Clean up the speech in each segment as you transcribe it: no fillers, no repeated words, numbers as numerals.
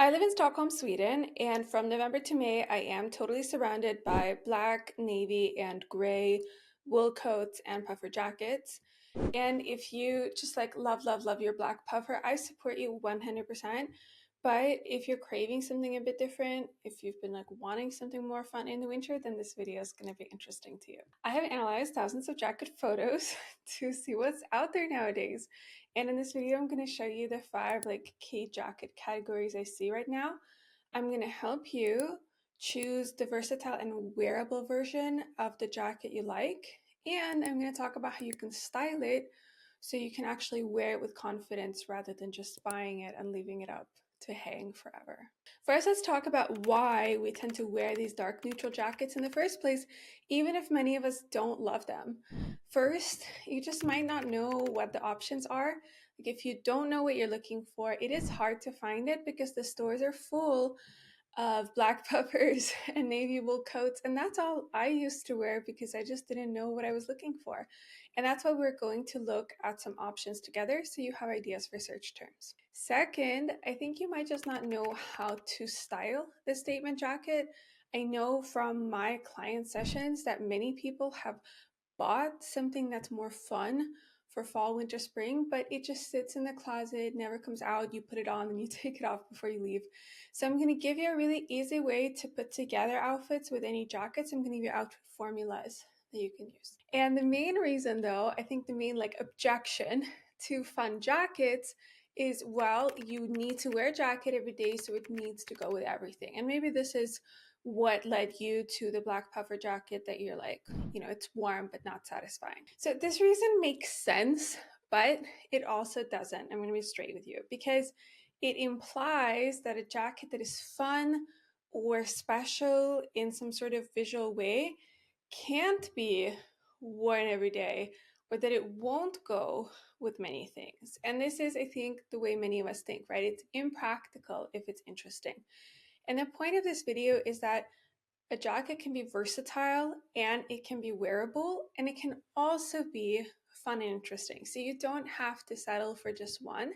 I live in Stockholm, Sweden, and from November to May, I am totally surrounded by black, navy, and gray wool coats and puffer jackets. And if you just like love your black puffer, I support you 100%. But if you're craving something a bit different, if you've been like wanting something more fun in the winter, then this video is going to be interesting to you. I have analyzed thousands of jacket photos to see what's out there nowadays. And in this video, I'm going to show you the 5 like key jacket categories I see right now. I'm going to help you choose the versatile and wearable version of the jacket you like. And I'm going to talk about how you can style it so you can actually wear it with confidence rather than just buying it and leaving it up to hang forever. First, let's talk about why we tend to wear these dark neutral jackets in the first place, even if many of us don't love them. First, you just might not know what the options are. Like if you don't know what you're looking for, it is hard to find it because the stores are full of black puffers and navy wool coats, and that's all I used to wear because I just didn't know what I was looking for. And that's why we're going to look at some options together so you have ideas for search terms. Second, I think you might just not know how to style the statement jacket. I know from my client sessions that many people have bought something that's more fun for fall, winter, spring, but it just sits in the closet, never comes out. You put it on and you take it off before you leave. So I'm going to give you a really easy way to put together outfits with any jackets. I'm going to give you outfit formulas that you can use. And the main reason though, I think the main like objection to fun jackets is, well, you need to wear a jacket every day, so it needs to go with everything. And maybe this is what led you to the black puffer jacket that you're like, it's warm but not satisfying. So this reason makes sense, but it also doesn't. I'm going to be straight with you because it implies that a jacket that is fun or special in some sort of visual way can't be worn every day, or that it won't go with many things. And this is, I think, the way many of us think, right? It's impractical if it's interesting. And the point of this video is that a jacket can be versatile and it can be wearable, and it can also be fun and interesting. So you don't have to settle for just one.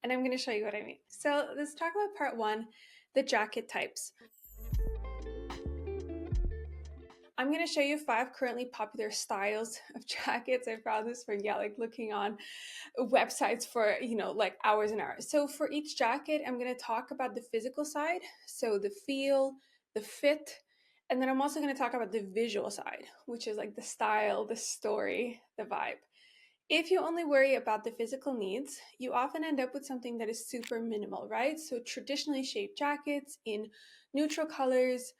And I'm going to show you what I mean. So let's talk about part 1, the jacket types. I'm going to show you 5 currently popular styles of jackets. I found this for, like looking on websites for, like hours and hours. So for each jacket, I'm going to talk about the physical side. So the feel, the fit, and then I'm also going to talk about the visual side, which is like the style, the story, the vibe. If you only worry about the physical needs, you often end up with something that is super minimal, right? So traditionally shaped jackets in neutral colors,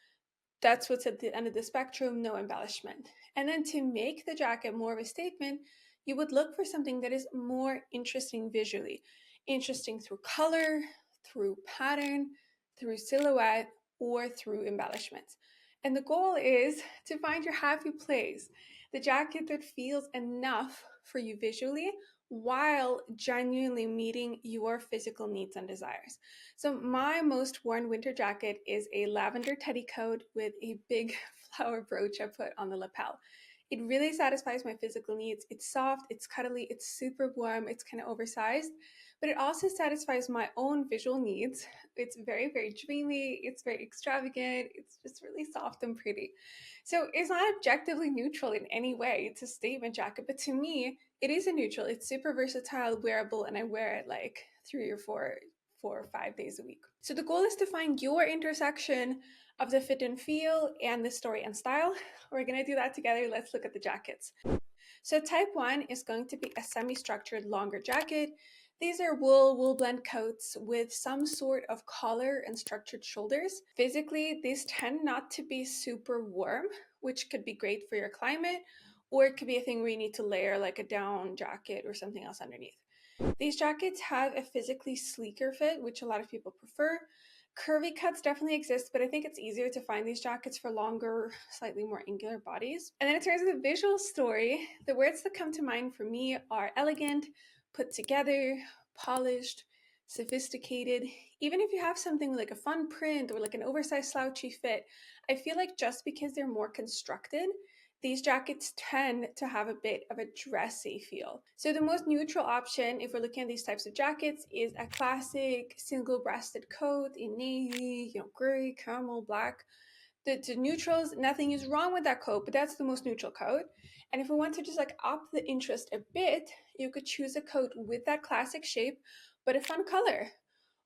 that's what's at the end of the spectrum, no embellishment. And then to make the jacket more of a statement, you would look for something that is more interesting visually. Interesting through color, through pattern, through silhouette, or through embellishments. And the goal is to find your happy place, the jacket that feels enough for you visually while genuinely meeting your physical needs and desires. So my most worn winter jacket is a lavender teddy coat with a big flower brooch I put on the lapel. It really satisfies my physical needs. It's soft, it's cuddly, it's super warm, it's kind of oversized, but it also satisfies my own visual needs. It's very, very dreamy, it's very extravagant, it's just really soft and pretty. So it's not objectively neutral in any way. It's a statement jacket, but to me, it is a neutral. It's super versatile, wearable, and I wear it like 3 or 4 or 5 days a week. So the goal is to find your intersection of the fit and feel and the story and style. We're going to do that together. Let's look at the jackets. So type 1 is going to be a semi-structured longer jacket. These are wool blend coats with some sort of collar and structured shoulders. Physically, these tend not to be super warm, which could be great for your climate, or it could be a thing where you need to layer like a down jacket or something else underneath. These jackets have a physically sleeker fit, which a lot of people prefer. Curvy cuts definitely exist, but I think it's easier to find these jackets for longer, slightly more angular bodies. And then in terms of the visual story, the words that come to mind for me are elegant, put together, polished, sophisticated. Even if you have something like a fun print or like an oversized slouchy fit, I feel like just because they're more constructed, these jackets tend to have a bit of a dressy feel. So the most neutral option, if we're looking at these types of jackets, is a classic single-breasted coat in navy, gray, caramel, black. The neutrals, nothing is wrong with that coat, but that's the most neutral coat. And if we want to just like up the interest a bit, you could choose a coat with that classic shape, but a fun color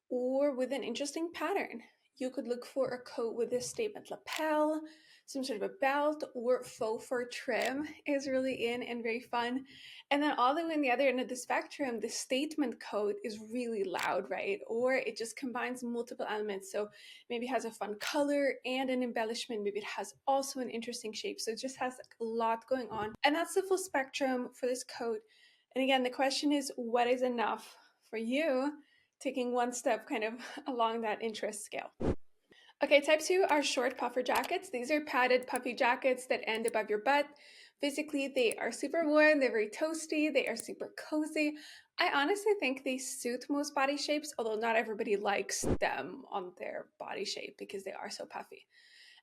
or with an interesting pattern. You could look for a coat with a statement lapel, some sort of a belt, or faux fur trim is really in and very fun. And then all the way on the other end of the spectrum, the statement coat is really loud, right? Or it just combines multiple elements. So maybe it has a fun color and an embellishment. Maybe it has also an interesting shape. So it just has like a lot going on. And that's the full spectrum for this coat. And again, the question is, what is enough for you? Taking one step kind of along that interest scale. Okay, type 2 are short puffer jackets. These are padded puffy jackets that end above your butt. Physically, they are super warm, they're very toasty, they are super cozy. I honestly think they suit most body shapes, although not everybody likes them on their body shape because they are so puffy.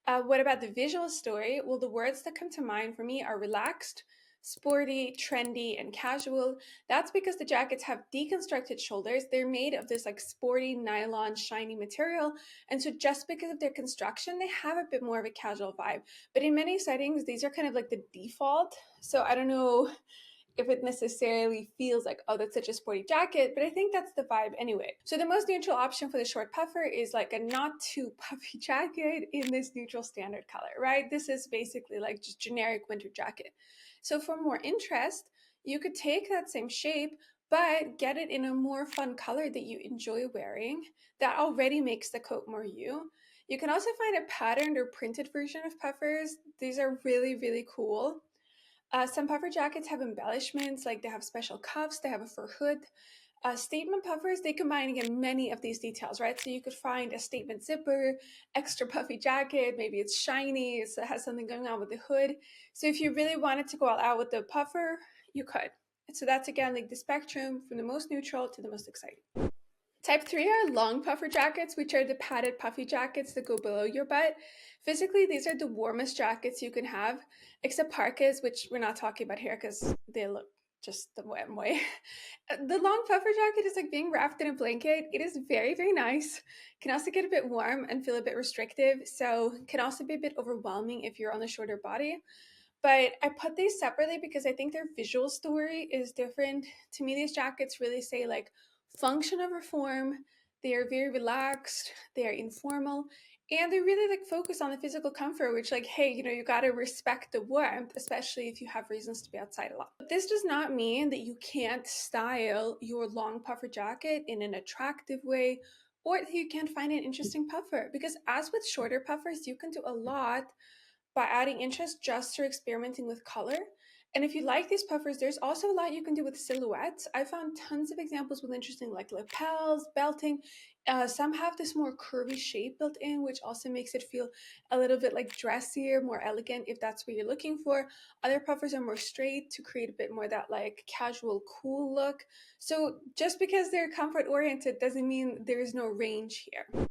What about the visual story? Well, the words that come to mind for me are relaxed, sporty, trendy, and casual. That's because the jackets have deconstructed shoulders. They're made of this like sporty nylon shiny material. And so just because of their construction, they have a bit more of a casual vibe. But in many settings, these are kind of like the default. So I don't know if it necessarily feels like, oh, that's such a sporty jacket, but I think that's the vibe anyway. So the most neutral option for the short puffer is like a not too puffy jacket in this neutral standard color, right? This is basically like just generic winter jacket. So for more interest, you could take that same shape, but get it in a more fun color that you enjoy wearing. That already makes the coat more you. You can also find a patterned or printed version of puffers. These are really, really cool. Some puffer jackets have embellishments, like they have special cuffs, they have a fur hood. Statement puffers, they combine again many of these details, right? So you could find a statement zipper, extra puffy jacket, maybe it's shiny, it has something going on with the hood. So if you really wanted to go all out with the puffer, you could. So that's again like the spectrum from the most neutral to the most exciting. Type 3 are long puffer jackets, which are the padded puffy jackets that go below your butt. Physically, these are the warmest jackets you can have, except parkas, which we're not talking about here because they look just the way. The long puffer jacket is like being wrapped in a blanket. It is very, very nice. Can also get a bit warm and feel a bit restrictive, so can also be a bit overwhelming if you're on the shorter body. But I put these separately because I think their visual story is different. To me, these jackets really say like function over form. They are very relaxed, they are informal, and they really like focus on the physical comfort, which like, hey, you gotta respect the warmth, especially if you have reasons to be outside a lot. But this does not mean that you can't style your long puffer jacket in an attractive way or that you can't find an interesting puffer. Because as with shorter puffers, you can do a lot by adding interest just through experimenting with color. And if you like these puffers, there's also a lot you can do with silhouettes. I found tons of examples with interesting like lapels, belting. Some have this more curvy shape built in, which also makes it feel a little bit like dressier, more elegant if that's what you're looking for. Other puffers are more straight to create a bit more that like casual, cool look. So just because they're comfort oriented doesn't mean there is no range here.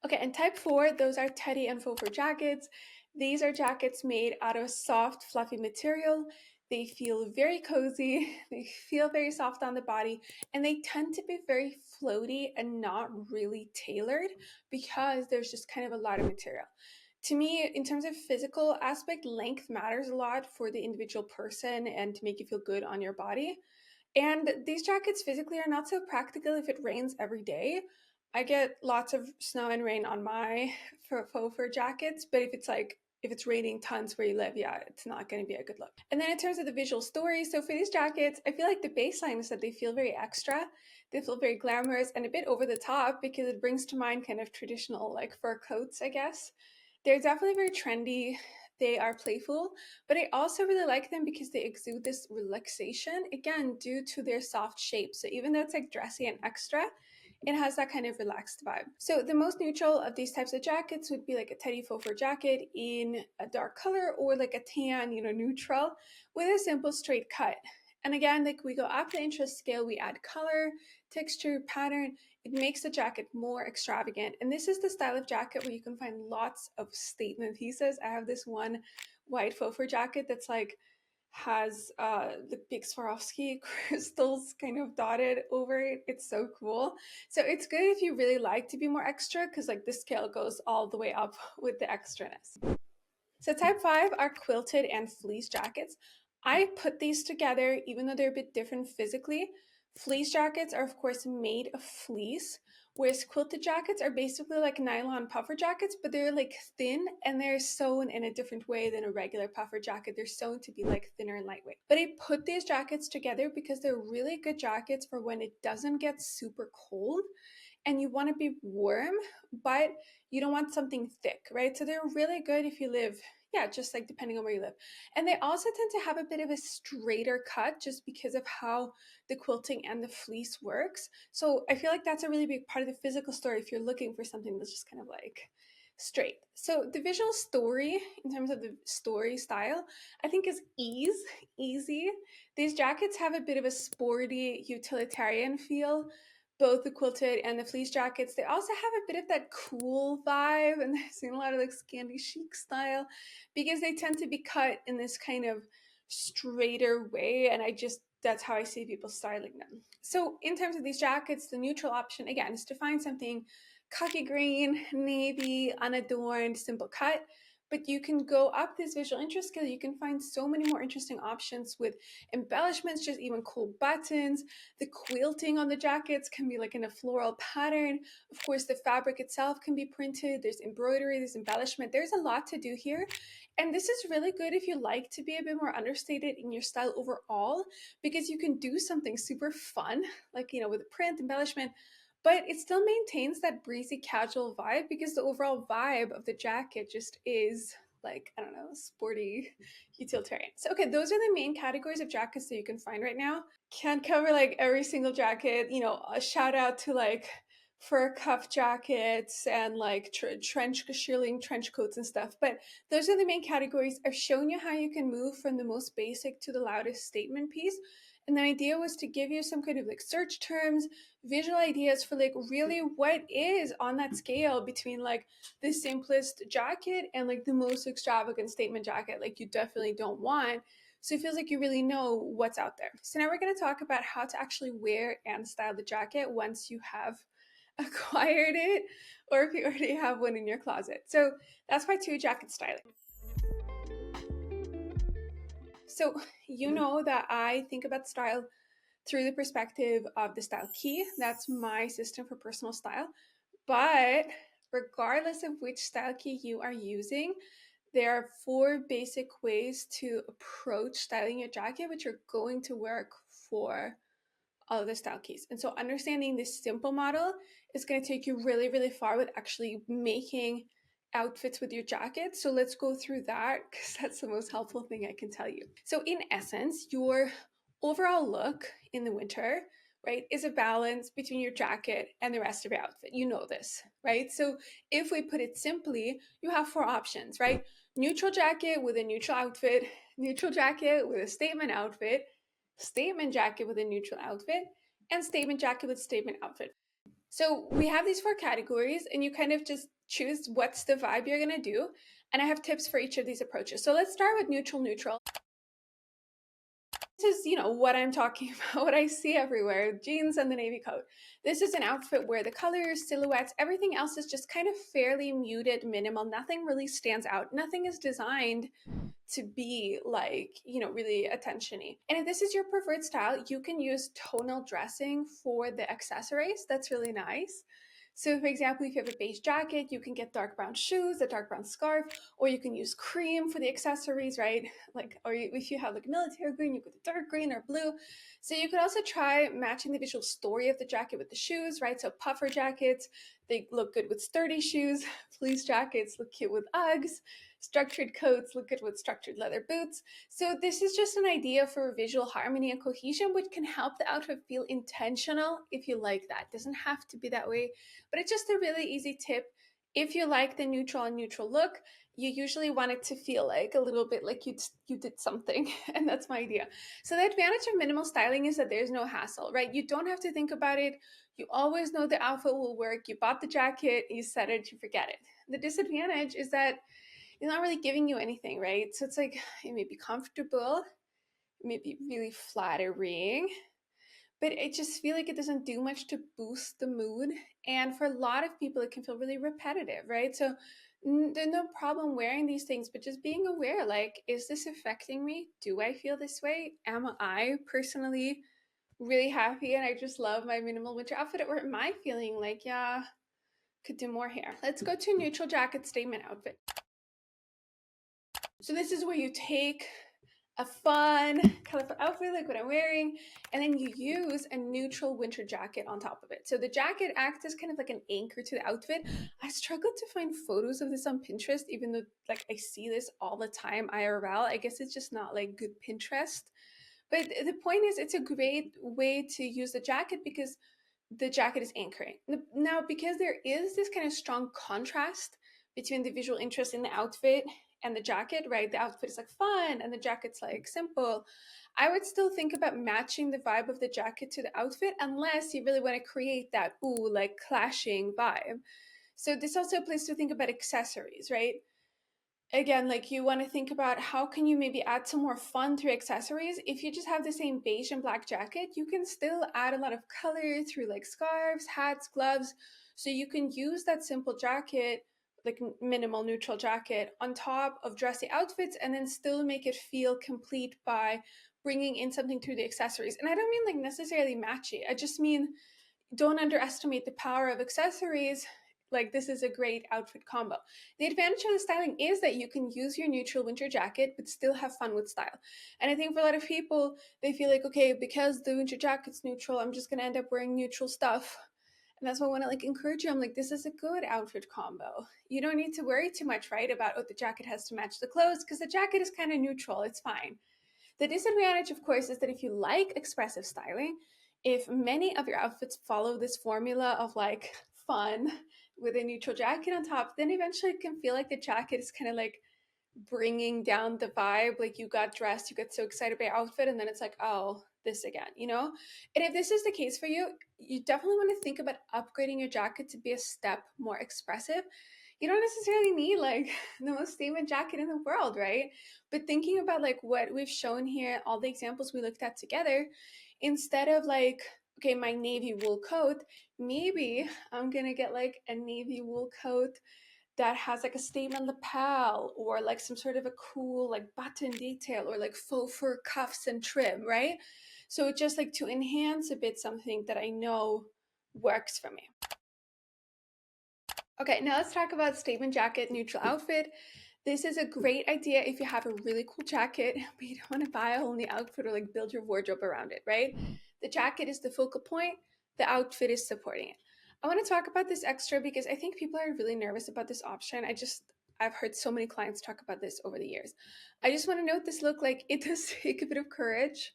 Okay, and type 4, those are teddy and faux fur jackets. These are jackets made out of soft, fluffy material. They feel very cozy, they feel very soft on the body, and they tend to be very floaty and not really tailored because there's just kind of a lot of material. To me, in terms of physical aspect, length matters a lot for the individual person and to make you feel good on your body. And these jackets physically are not so practical if it rains every day. I get lots of snow and rain on my faux fur jackets, but if it's raining tons where you live, yeah, it's not going to be a good look. And then in terms of the visual story, so for these jackets, I feel like the baseline is that they feel very extra. They feel very glamorous and a bit over the top because it brings to mind kind of traditional like fur coats, I guess. They're definitely very trendy. They are playful, but I also really like them because they exude this relaxation, again, due to their soft shape. So even though it's like dressy and extra, it has that kind of relaxed vibe. So the most neutral of these types of jackets would be like a teddy faux fur jacket in a dark color or like a tan, neutral with a simple straight cut. And again, like we go up the interest scale, we add color, texture, pattern. It makes the jacket more extravagant. And this is the style of jacket where you can find lots of statement pieces. I have this one white faux fur jacket that's like has the big Swarovski crystals kind of dotted over it. It's so cool. So it's good if you really like to be more extra because like the scale goes all the way up with the extraness. So type 5 are quilted and fleece jackets. I put these together even though they're a bit different physically. Fleece jackets are of course made of fleece, whereas quilted jackets are basically like nylon puffer jackets, but they're like thin and they're sewn in a different way than a regular puffer jacket. They're sewn to be like thinner and lightweight. But I put these jackets together because they're really good jackets for when it doesn't get super cold and you want to be warm, but you don't want something thick, right? So they're really good if you live, yeah, just like depending on where you live. And they also tend to have a bit of a straighter cut just because of how the quilting and the fleece works. So I feel like that's a really big part of the physical story if you're looking for something that's just kind of like straight. So the visual story in terms of the story style, I think is easy. These jackets have a bit of a sporty utilitarian feel, both the quilted and the fleece jackets. They also have a bit of that cool vibe, and I've seen a lot of like Scandi chic style because they tend to be cut in this kind of straighter way, and that's how I see people styling them. So in terms of these jackets, the neutral option again is to find something khaki green, navy, unadorned, simple cut. But you can go up this visual interest scale. You can find so many more interesting options with embellishments, just even cool buttons. The quilting on the jackets can be like in a floral pattern. Of course, the fabric itself can be printed. There's embroidery, there's embellishment. There's a lot to do here. And this is really good if you like to be a bit more understated in your style overall, because you can do something super fun, like, with the print, embellishment, but it still maintains that breezy casual vibe because the overall vibe of the jacket just is like, I don't know, sporty, utilitarian. So, okay, those are the main categories of jackets that you can find right now. Can't cover like every single jacket, a shout out to like fur cuff jackets and like shearling trench coats and stuff. But those are the main categories. I've shown you how you can move from the most basic to the loudest statement piece. And the idea was to give you some kind of like search terms, visual ideas for like really what is on that scale between like the simplest jacket and like the most extravagant statement jacket, like you definitely don't want. So it feels like you really know what's out there. So now we're going to talk about how to actually wear and style the jacket once you have acquired it or if you already have one in your closet. So that's my 2 jacket styling. So you know that I think about style through the perspective of the style key. That's my system for personal style. But regardless of which style key you are using, there are 4 basic ways to approach styling your jacket, which are going to work for all of the style keys. And so understanding this simple model is going to take you really, really far with actually making outfits with your jacket. So let's go through that because that's the most helpful thing I can tell you. So in essence, your overall look in the winter, right, is a balance between your jacket and the rest of your outfit. You know this, right? So if we put it simply, you have 4 options, right? Neutral jacket with a neutral outfit, neutral jacket with a statement outfit, statement jacket with a neutral outfit, and statement jacket with statement outfit. So we have these 4 categories and you kind of just choose what's the vibe you're going to do. And I have tips for each of these approaches. So let's start with neutral. This is, what I'm talking about, what I see everywhere, jeans and the navy coat. This is an outfit where the colors, silhouettes, everything else is just kind of fairly muted, minimal. Nothing really stands out. Nothing is designed to be like, really attention-y. And if this is your preferred style, you can use tonal dressing for the accessories. That's really nice. So for example, if you have a beige jacket, you can get dark brown shoes, a dark brown scarf, or you can use cream for the accessories, right? Like, or if you have like military green, you could do dark green or blue. So you could also try matching the visual story of the jacket with the shoes, right? So puffer jackets, they look good with sturdy shoes. Fleece jackets look cute with Uggs. Structured coats look good with structured leather boots. So this is just an idea for visual harmony and cohesion, which can help the outfit feel intentional if you like that. It doesn't have to be that way, but it's just a really easy tip. If you like the neutral and neutral look, you usually want it to feel like a little bit like you did something, and that's my idea. So the advantage of minimal styling is that there's no hassle, right? You don't have to think about it. You always know the outfit will work. You bought the jacket, you set it, you forget it. The disadvantage is that it's not really giving you anything, right? So it's like it may be comfortable, it may be really flattering, but I just feel like it doesn't do much to boost the mood. And for a lot of people, it can feel really repetitive, right? So there's no problem wearing these things, but just being aware, like, is this affecting me? Do I feel this way? Am I personally really happy and I just love my minimal winter outfit? Or am I feeling like, yeah, could do more here? Let's go to neutral jacket statement outfit. So this is where you take a fun, colorful outfit like what I'm wearing, and then you use a neutral winter jacket on top of it. So the jacket acts as kind of like an anchor to the outfit. I struggled to find photos of this on Pinterest, even though like I see this all the time IRL. I guess it's just not like good Pinterest. But the point is, it's a great way to use the jacket because the jacket is anchoring. Now, because there is this kind of strong contrast between the visual interest in the outfit and the jacket, right? The outfit is like fun and the jacket's like simple. I would still think about matching the vibe of the jacket to the outfit unless you really want to create that, ooh, like clashing vibe. So this also a place to think about accessories, right? Again, like you want to think about how can you maybe add some more fun through accessories. If you just have the same beige and black jacket, you can still add a lot of color through like scarves, hats, gloves. So you can use that simple jacket, like minimal neutral jacket, on top of dressy outfits and then still make it feel complete by bringing in something through the accessories. And I don't mean like necessarily matchy, I just mean don't underestimate the power of accessories. Like, this is a great outfit combo. The advantage of the styling is that you can use your neutral winter jacket but still have fun with style. And I think for a lot of people, they feel like, okay, because the winter jacket's neutral, I'm just gonna end up wearing neutral stuff. And that's why I want to like encourage you. I'm like, this is a good outfit combo. You don't need to worry too much, right, about, oh, the jacket has to match the clothes, because the jacket is kind of neutral. It's fine. The disadvantage, of course, is that if you like expressive styling, if many of your outfits follow this formula of like fun with a neutral jacket on top, then eventually it can feel like the jacket is kind of like bringing down the vibe. Like you got dressed, you get so excited by your outfit, and then it's like, oh, this again, you know? And if this is the case for you, you definitely want to think about upgrading your jacket to be a step more expressive. You don't necessarily need like the most statement jacket in the world, right? But thinking about like what we've shown here, all the examples we looked at together, instead of like, okay, my navy wool coat, maybe I'm gonna get like a navy wool coat that has like a statement lapel or like some sort of a cool like button detail or like faux fur cuffs and trim, right? So just like to enhance a bit something that I know works for me. Okay, now let's talk about statement jacket neutral outfit. This is a great idea if you have a really cool jacket, but you don't want to buy a whole new outfit or like build your wardrobe around it, right? The jacket is the focal point, the outfit is supporting it. I want to talk about this extra because I think people are really nervous about this option. I've heard so many clients talk about this over the years. I just want to note this look, like it does take a bit of courage.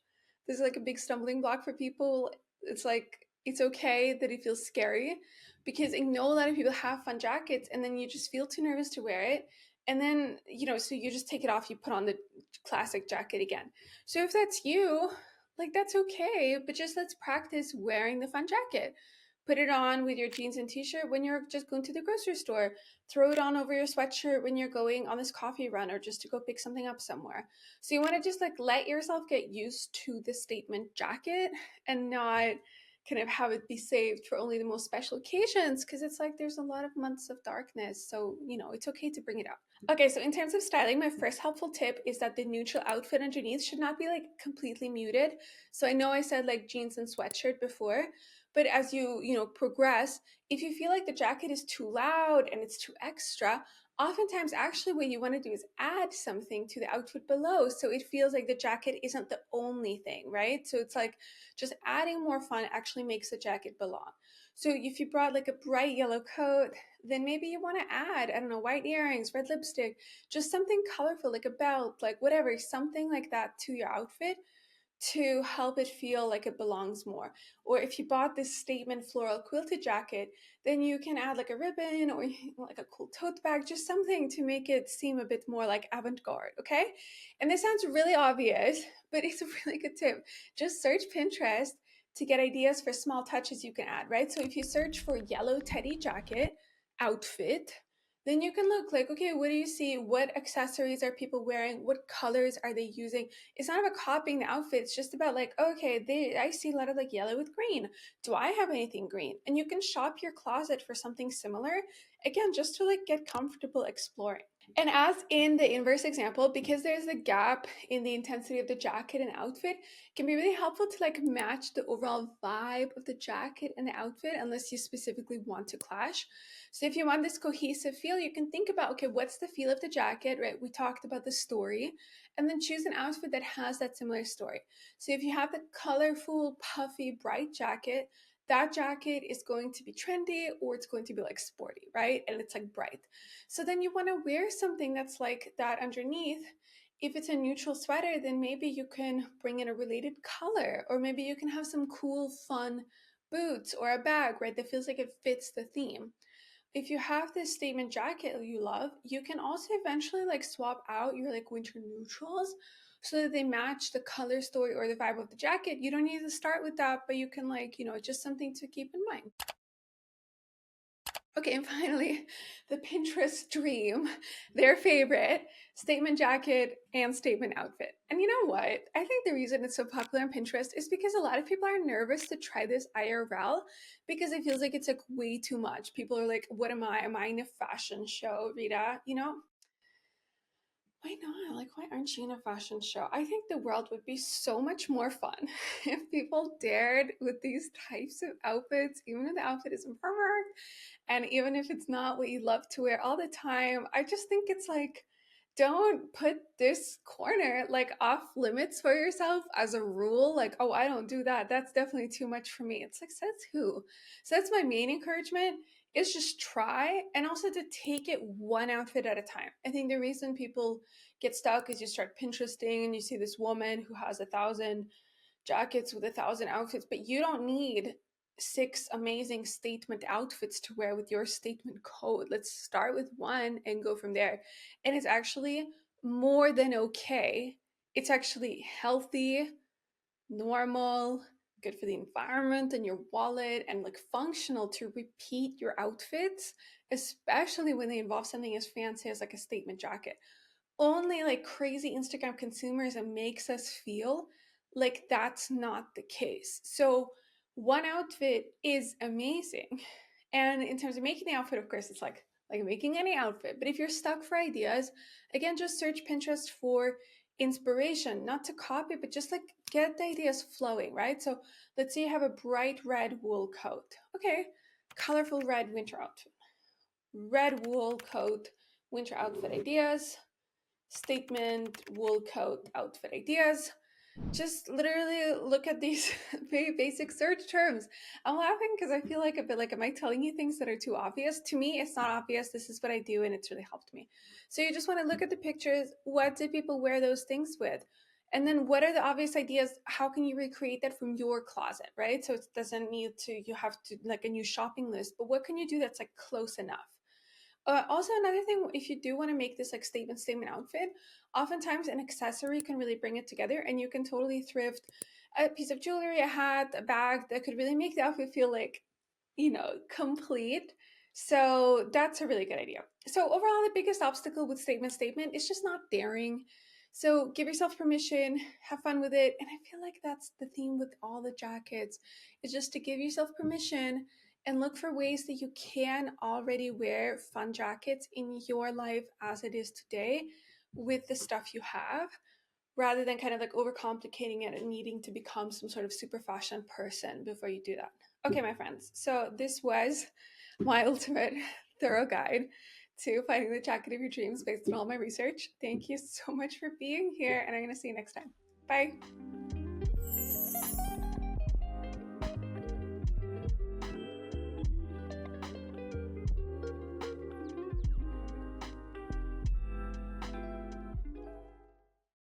This is like a big stumbling block for people. It's like, it's okay that it feels scary because I know a lot of people have fun jackets and then you just feel too nervous to wear it. And then, so you just take it off, you put on the classic jacket again. So if that's you, like that's okay, but just let's practice wearing the fun jacket. Put it on with your jeans and t-shirt when you're just going to the grocery store. Throw it on over your sweatshirt when you're going on this coffee run or just to go pick something up somewhere. So you want to just like let yourself get used to the statement jacket and not kind of have it be saved for only the most special occasions, because it's like there's a lot of months of darkness, so it's okay to bring it out. Okay, so in terms of styling, my first helpful tip is that the neutral outfit underneath should not be like completely muted. So I know I said like jeans and sweatshirt before, but as you progress, if you feel like the jacket is too loud and it's too extra, oftentimes actually what you want to do is add something to the outfit below so it feels like the jacket isn't the only thing, right? So it's like just adding more fun actually makes the jacket belong. So if you brought like a bright yellow coat, then maybe you want to add, I don't know, white earrings, red lipstick, just something colorful like a belt, like whatever, something like that to your outfit to help it feel like it belongs more. Or if you bought this statement floral quilted jacket, then you can add like a ribbon or like a cool tote bag, just something to make it seem a bit more like avant-garde, okay? And this sounds really obvious, but it's a really good tip. Just search Pinterest to get ideas for small touches you can add, right? So if you search for yellow teddy jacket outfit, then you can look like, okay, what do you see? What accessories are people wearing? What colors are they using? It's not about copying the outfit. It's just about like, okay, I see a lot of like yellow with green. Do I have anything green? And you can shop your closet for something similar. Again, just to like get comfortable exploring. And as in the inverse example, because there's a gap in the intensity of the jacket and outfit, it can be really helpful to like match the overall vibe of the jacket and the outfit unless you specifically want to clash. So if you want this cohesive feel, you can think about, okay, what's the feel of the jacket, right? We talked about the story, and then choose an outfit that has that similar story. So if you have the colorful, puffy, bright jacket, that jacket is going to be trendy or it's going to be like sporty, right? And it's like bright. So then you want to wear something that's like that underneath. If it's a neutral sweater, then maybe you can bring in a related color, or maybe you can have some cool, fun boots or a bag, right? That feels like it fits the theme. If you have this statement jacket you love, you can also eventually like swap out your like winter neutrals so that they match the color story or the vibe of the jacket. You don't need to start with that, but you can like, just something to keep in mind. Okay, and finally, the Pinterest dream, their favorite statement jacket and statement outfit. And you know what? I think the reason it's so popular on Pinterest is because a lot of people are nervous to try this IRL because it feels like it's like way too much. People are like, what am I? Am I in a fashion show, Rita? Why not? Like, why aren't you in a fashion show? I think the world would be so much more fun if people dared with these types of outfits, even if the outfit isn't perfect, and even if it's not what you love to wear all the time. I just think it's like, don't put this corner like off limits for yourself as a rule. Like, oh, I don't do that. That's definitely too much for me. It's like, says who? So that's my main encouragement is just try, and also to take it one outfit at a time. I think the reason people get stuck is you start Pinteresting and you see this woman who has 1,000 jackets with 1,000 outfits, but you don't need six amazing statement outfits to wear with your statement code. Let's start with one and go from there. And it's actually more than okay. It's actually healthy, normal, good for the environment and your wallet, and like functional to repeat your outfits, especially when they involve something as fancy as like a statement jacket. Only like crazy Instagram consumers and makes us feel like that's not the case. So one outfit is amazing. And in terms of making the outfit, of course, it's like making any outfit. But if you're stuck for ideas, again, just search Pinterest for inspiration, not to copy, but just like get the ideas flowing, right? So let's say you have a bright red wool coat. Okay, colorful red winter outfit. Red wool coat, winter outfit ideas, statement wool coat outfit ideas. Just literally look at these very basic search terms. I'm laughing because I feel like a bit like, am I telling you things that are too obvious? To me, it's not obvious. This is what I do, and it's really helped me. So you just want to look at the pictures. What did people wear those things with? And then what are the obvious ideas? How can you recreate that from your closet, right? So it doesn't need to, you have to like a new shopping list, but what can you do that's like close enough? Also, another thing, if you do want to make this like statement outfit, oftentimes an accessory can really bring it together, and you can totally thrift a piece of jewelry, a hat, a bag that could really make the outfit feel like, complete. So that's a really good idea. So overall, the biggest obstacle with statement is just not daring. So give yourself permission, have fun with it, and I feel like that's the theme with all the jackets. Is just to give yourself permission and look for ways that you can already wear fun jackets in your life as it is today with the stuff you have, rather than kind of like overcomplicating it and needing to become some sort of super fashion person before you do that. Okay, my friends, so this was my ultimate thorough guide to finding the jacket of your dreams based on all my research. Thank you so much for being here, and I'm going to see you next time. Bye.